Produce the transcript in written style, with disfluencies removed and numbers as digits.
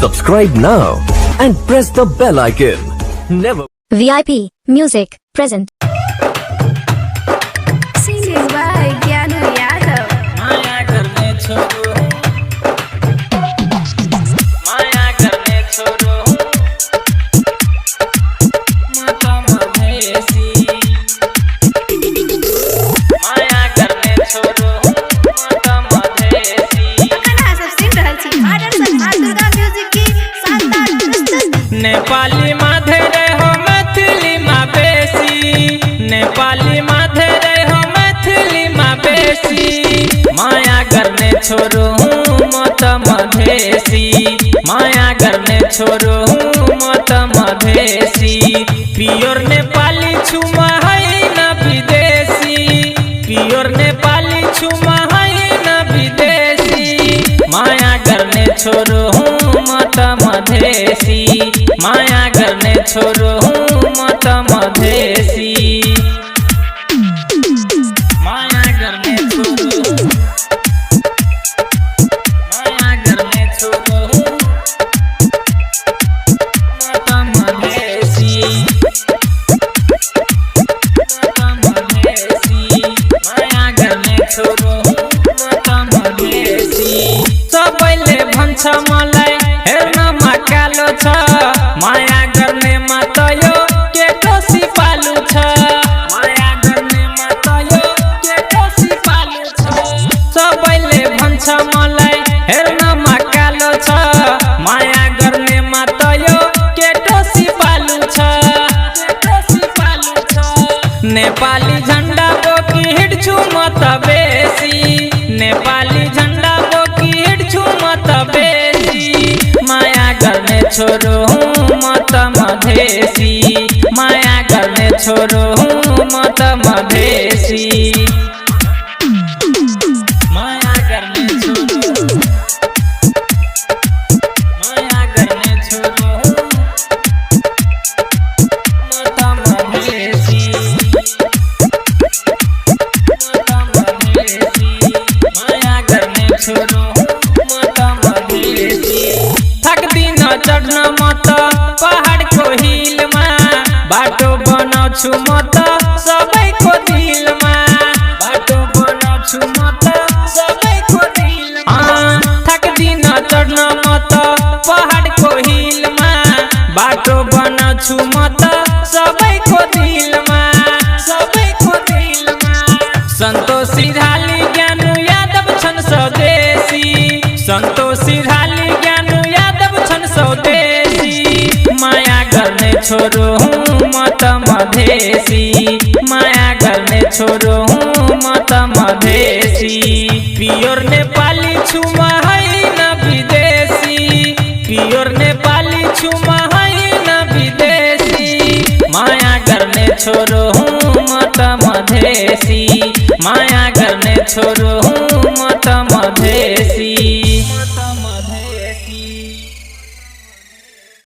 Subscribe now and press the bell icon. Never. VIP Music present. Singing by Gyanu Yadav. माया करने छोड़ो, माया करने छोड़ो, माता महेशी। माया करने छोड़ो, माता महेशी। अखन सब सुन रहल छी आदर से मां दुर्गा म्यूजिक की शानदार प्रस्तुति। नेपाली माधेरे हो मैथिली माँ बेसी, नेपाली माधेरे हो मैथिली माँ बेसी। माया करने छोड़ो मत मधेसी, माया करने छोड़ो मत मधेसी। प्योर नेपाली छुमा है न विदेशी, प्योर नेपाली छुमा है न विदेशी। माया करने छोड़ो मत मधेसी, माया करने छोड़ो मत मधेसी। माया करने छोड़ो, माया करने छोड़ो मत मधेसी, मत मधेसी। माया करने छोड़ो मत मधेसी। सबैले भन्छ मलाई हेर्न कालो छ, माया गर्ने मात यो केटो सिपालु छ, माया गर्ने मात यो केटो सिपालु छ। सबैले भन्छ मलाई हेर्न कालो छ, माया गर्ने मात यो केटो सिपालु छ, केटो सिपालु छ। नेपाली झण्डा बोकी हिँड्छु म त बेसी, नेपाली झण्डा बोकी हिँड्छु म त बेसी। माया गर्ने छोरो मत मधेसी, माया गर्ने छोरो मत मधेसी। माया गर्ने छोरो, माया गर्ने छोरो मत मधेसी, मत मधेसी। माया गर्ने छोरो मत मधेसी। थक्दिन चढ्न म त पहाडको हिलमा, बाटो बनाउँछु म त सबैको दिलमा, बाटो बनाउँछु म त सबैको दिलमा। थक्दिन चढ्न म त पहाडको हिलमा, बाटो बनाउँछु म त सबैको दिलमा, सबैको दिलमा। सन्तोषी ढाली ज्ञानु यादव छन् स्वदेशी, सन्तोषी ढाली ज्ञानु यादव छन् स्वदेशी। माया गर्ने छोरो मत मधेसी, माया गर्ने छोरो मत मधेसी। प्योर नेपाली छुमा है न विदेशी, प्योर नेपाली छुमा है न विदेशी। माया गर्ने छोरो मत मधेसी, माया गर्ने छोरो